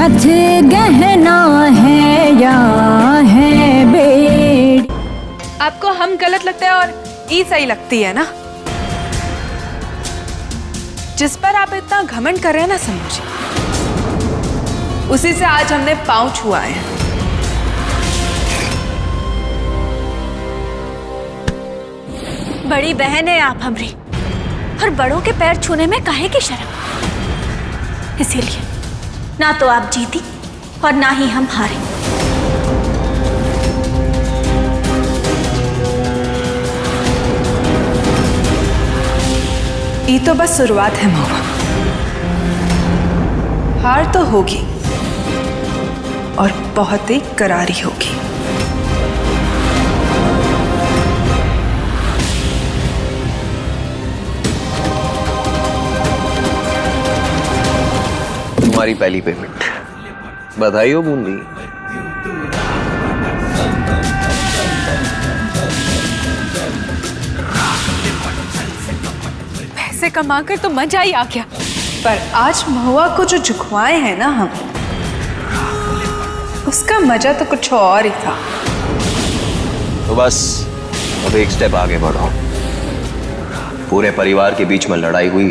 हाथ गहना है या है बेड़ी। आपको हम गलत लगते हैं और ई सही लगती है ना? जिस पर आप इतना घमंड कर रहे हैं ना शंभू जी, उसी से आज हमने पांव छुआए हैं। बड़ी बहन है आप हमारी, और बड़ों के पैर छूने में काहे की शर्म। इसीलिए ना तो आप जीती और ना ही हम हारे। ये तो बस शुरुआत है महुआ, हार तो होगी और बहुत ही करारी होगी। तुम्हारी पहली पेमेंट, बधाई हो बूंदी। पैसे कमाकर तो मजा ही आ गया, पर आज महुआ को जो झुकवाए हैं ना हम, उसका मजा तो कुछ और ही था। तो बस अब एक स्टेप आगे बढ़ो। पूरे परिवार के बीच में लड़ाई हुई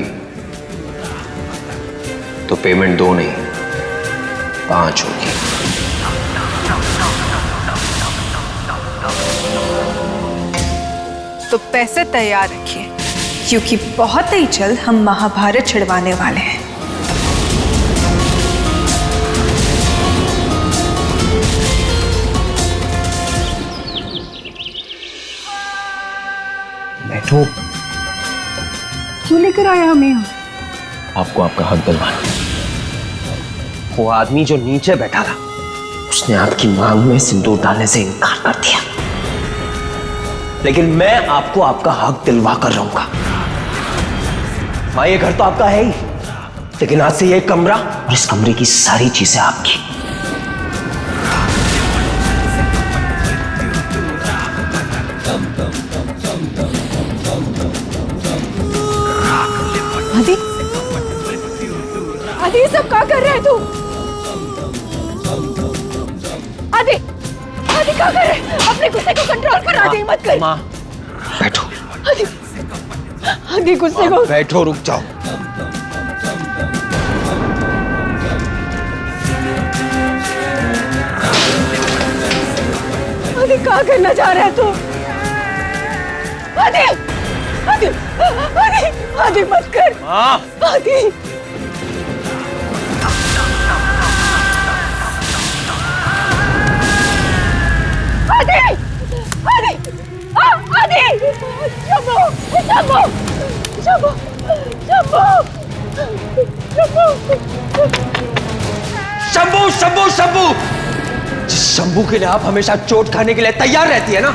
तो पेमेंट 2 नहीं 5 होगी। तो पैसे तैयार रखिए, क्योंकि बहुत ही जल्द हम महाभारत छिड़वाने वाले हैं। बैठो। क्यों लेकर आया हमें यहाँ? आपको आपका हक दिलवाना। वो आदमी जो नीचे बैठा था, उसने आपकी मांग में सिंदूर डालने से इनकार कर दिया, लेकिन मैं आपको आपका हक दिलवा कर रहूंगा। हाँ, ये घर तो आपका है ही, लेकिन आज से ये कमरा और इस कमरे की सारी चीजें आपकी। आदि, आदि ये सब क्या कर रहे है तू? आदि, आदि क्या कर रहे है? अपने गुस्से को कंट्रोल कर। आदि मत कर। माँ, बैठो। आदि, आदि गुस्से को बैठो, रुक जाओ। आदि क्या करना चाह रहा है तू? आदि, आदि, आदि, आदि मत कर। माँ, आदि, आदि, आदि, आदि, शंभू, शंभू, शंभू, शंभू, शंभू, शंभू, शंभू। जिस शंभू के लिए आप हमेशा चोट खाने के लिए तैयार रहती है ना,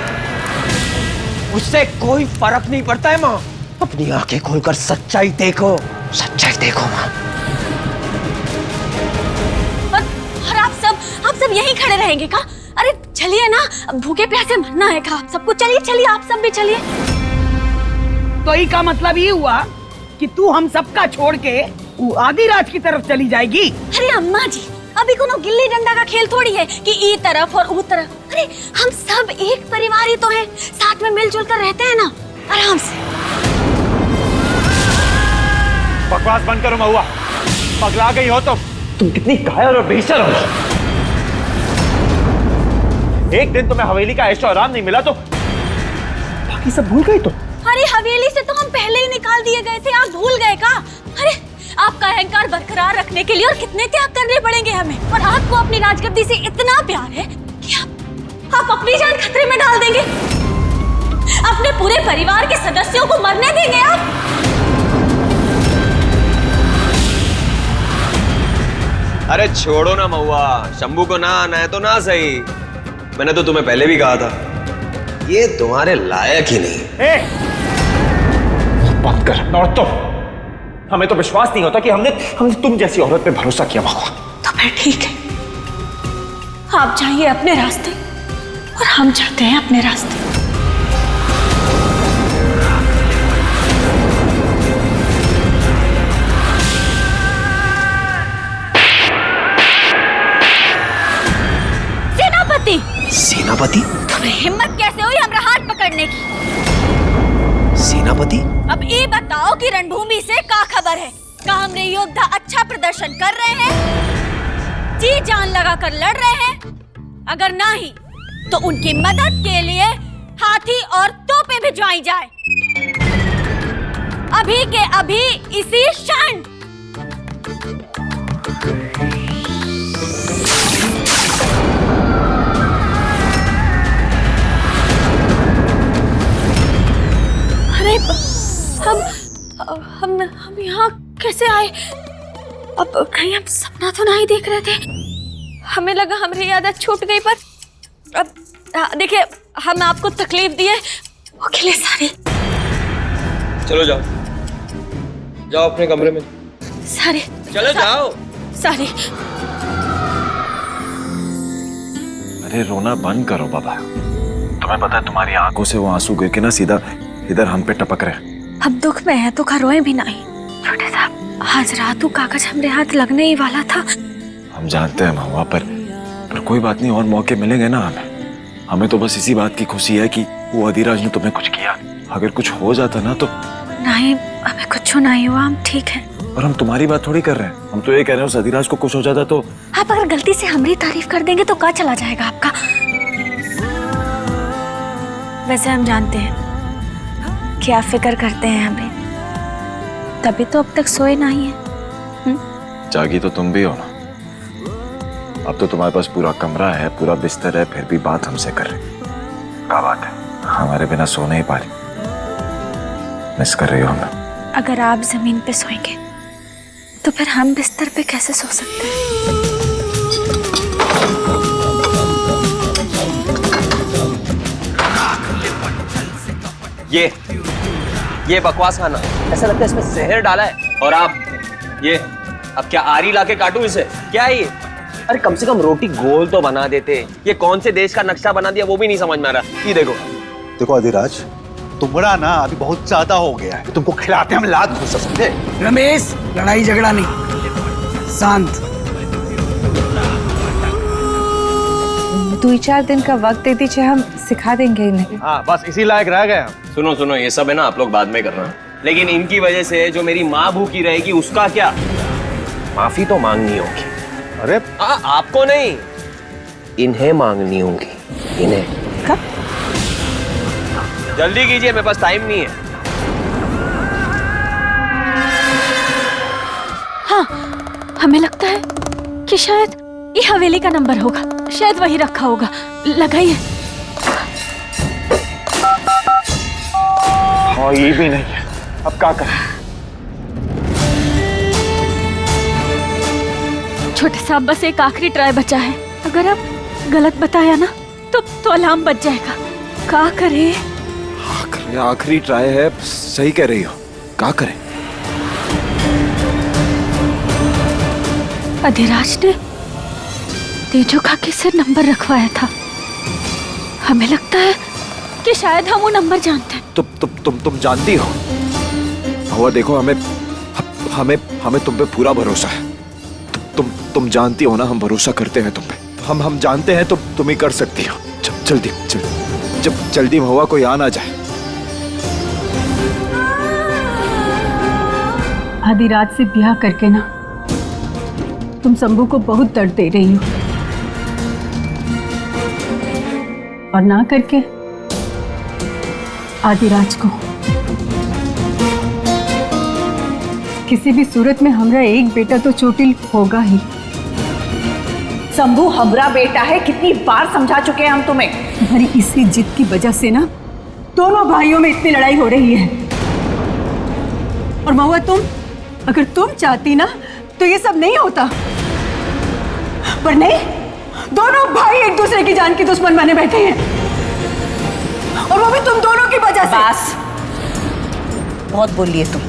उससे कोई फर्क नहीं पड़ता है माँ। अपनी आंखें खोलकर सच्चाई देखो, सच्चाई देखो माँ। और आप सब यहीं खड़े रहेंगे का? अरे चलिए ना, भूखे प्यासे मरना है का आप सबको। चलिए चलिए, आप सब भी चलिए। तो ई का मतलब ये हुआ कि तू हम सबका छोड़ के आदिराज की तरफ चली जाएगी? अरे अम्मा जी, अभी कोनो गिल्ली डंडा का खेल थोड़ी है कि ई तरफ और ऊ तरफ। अरे हम सब एक परिवार ही तो हैं, साथ में मिलजुल कर रहते हैं ना, आराम से। बकवास बंद करो महुआ, पगला गई हो तुम कितनी कायर और बेशर्म हो। एक दिन तुम्हें हवेली का ऐशो आराम नहीं मिला तो बाकी सब भूल गई तुम। अरे हवेली से तो हम पहले ही निकाल दिए गए थे, आप भूल गए का? अरे आपका अहंकार बरकरार रखने के लिए और कितने त्याग करने पड़ेंगे हमें। और आपको अपनी राजगद्दी से इतना प्यार है कि आप अपनी जान खतरे में डाल देंगे, अपने पूरे परिवार के सदस्यों को मरने देंगे आप। अरे छोड़ो ना महुआ, शंभू को ना आना है तो ना सही। मैंने तो तुम्हें पहले भी कहा था, ये तुम्हारे लायक ही नहीं। बात कर। और तो हमें तो विश्वास नहीं होता कि हमने तुम जैसी औरत पे भरोसा किया महुआ। तो फिर ठीक है, आप जाइए अपने रास्ते और हम जाते हैं अपने रास्ते। सेनापति? तुम्हें हिम्मत कैसे हुई हमरा हाथ पकड़ने की? सेनापति? अब ये बताओ कि रणभूमि से क्या खबर है? क्या हमरे योद्धा अच्छा प्रदर्शन कर रहे हैं? जी जान लगा कर लड़ रहे हैं? अगर नहीं तो उनकी मदद के लिए हाथी और तोपें भिजवाई जाए अभी के अभी इसी क्षण। अरे हम यहाँ कैसे आए? अब कहीं हम सपना तो नहीं देख रहे थे? हमें लगा हमारी आदत छूट गई, पर अब देखिए हम आपको तकलीफ दिए वो के लिए सारी। चलो जाओ, जाओ अपने कमरे में। सारी चलो जाओ। सारी। अरे रोना बंद करो बाबा। तुम्हें पता है तुम्हारी आंखों से वो आंसू गिर के ना सीधा इधर हम पे टपक रहे। अब दुख में है तो रोए भी नहीं। छोटे साहब, आज रात कागज हमरे हाथ लगने ही वाला था। हम जानते हैं महुआ, पर कोई बात नहीं, और मौके मिलेंगे ना हमें तो बस इसी बात की खुशी है कि वो अधिराज ने तुम्हें कुछ किया। अगर कुछ हो जाता ना तो। नहीं, हमें कुछ नहीं हुआ, हम ठीक हैं। और हम तुम्हारी बात थोड़ी कर रहे हैं, हम तो ये कह रहे हैं उस अधिराज को कुछ हो जाता तो। आप अगर गलती से हमारी तारीफ कर देंगे तो क्या चला जाएगा आपका? वैसे हम जानते हैं कि आप फिक्र करते हैं हमें, तभी तो अब तक सोए नहीं है। जागी तो तुम भी हो ना। अब तो तुम्हारे पास पूरा कमरा है, पूरा बिस्तर है, फिर भी बात हमसे कर रही। क्या बात है? हमारे बिना सो नहीं पा रही। मिस कर रही हो हमें? अगर आप जमीन पे सोएंगे तो फिर हम बिस्तर पे कैसे सो सकते हैं? ये बकवास खाना, ऐसा लगता है इसमें जहर डाला है। और आप ये अब क्या आरी लाके काटूं इसे? क्या है ये? अरे कम से कम रोटी गोल तो बना देते। ये कौन से देश का नक्शा बना दिया वो भी नहीं समझ में आ रहा। ये देखो। देखो अधिराज, तुम्हारा ना अभी बहुत ज्यादा हो गया है। तुमको खिलाते हम लात घुसा, समझे? रमेश, लड़ाई झगड़ा नहीं, शांत। 2-4 दिन का वक्त दे दीजिए, हम सिखा देंगे इन्हें। हाँ, बस इसी लायक रह गए हम। सुनो, ये सब है ना आप लोग बाद में करना, लेकिन इनकी वजह से जो मेरी माँ भूखी रहेगी उसका क्या? माफी तो मांगनी होगी। अरे आपको नहीं, इन्हें मांगनी होगी। इन्हें कब? जल्दी कीजिए, मेरे पास टाइम नहीं है। हाँ, हमें लगता है कि शायद ये हवेली का नंबर होगा, शायद वही रखा होगा। लगाइए। हाँ, ये भी नहीं है, अब क्या करें? छोटे साहब, बस एक आखिरी ट्राई बचा है। अगर आप गलत बताया ना तो अलार्म बच जाएगा। क्या करें? आखिरी ट्राई है, सही कह रही हो। क्या करें? अधिराज ने तेजो काकी से नंबर रखवाया था। हमें लगता है कि शायद हम वो नंबर जानते हैं। तुम जानती हो? हुआ देखो, हमें तुम पे पूरा भरोसा है। तुम जानती हो ना, हम भरोसा करते हैं तुम पे। हम जानते हैं तुम ही कर सकती हो। जल्दी हुआ कोई आ ना जाए। आधी रात से ब्याह करके ना तुम शंभू को बहुत दर्द दे रही हो, और ना करके आदिराज को। किसी भी सूरत में हमरा एक बेटा तो चोटिल होगा ही। शंभू हमरा बेटा है, कितनी बार समझा चुके हैं हम तुम्हें। तुम्हारी इसी जिद की वजह से ना दोनों भाइयों में इतनी लड़ाई हो रही है। और महुआ, अगर तुम चाहती ना तो ये सब नहीं होता, पर नहीं, दोनों भाई एक दूसरे की जान की दुश्मन बने बैठे हैं, और वो भी तुम दोनों की वजह से। बस, बहुत बोल लिए तुम,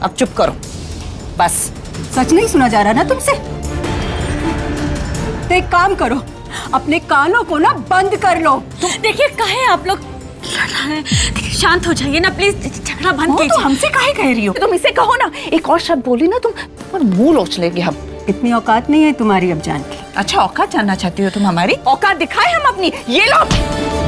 अब चुप करो बस। सच नहीं सुना जा रहा ना तुमसे? तो एक काम करो, अपने कानों को ना बंद कर लो। देखिए, कहे आप लोग लड़ रहे हैं, शांत हो जाइए ना प्लीज। झगड़ा बंद कीजिए। तो हमसे काहे कह रही हो? तुम इसे कहो ना, एक और शब्द बोली ना तुम, और मुंह लोच लेंगे हम। इतनी औकात नहीं है तुम्हारी अब जान की। अच्छा औकात जानना चाहती हो तुम हमारी? औकात दिखाए हम अपनी। ये लो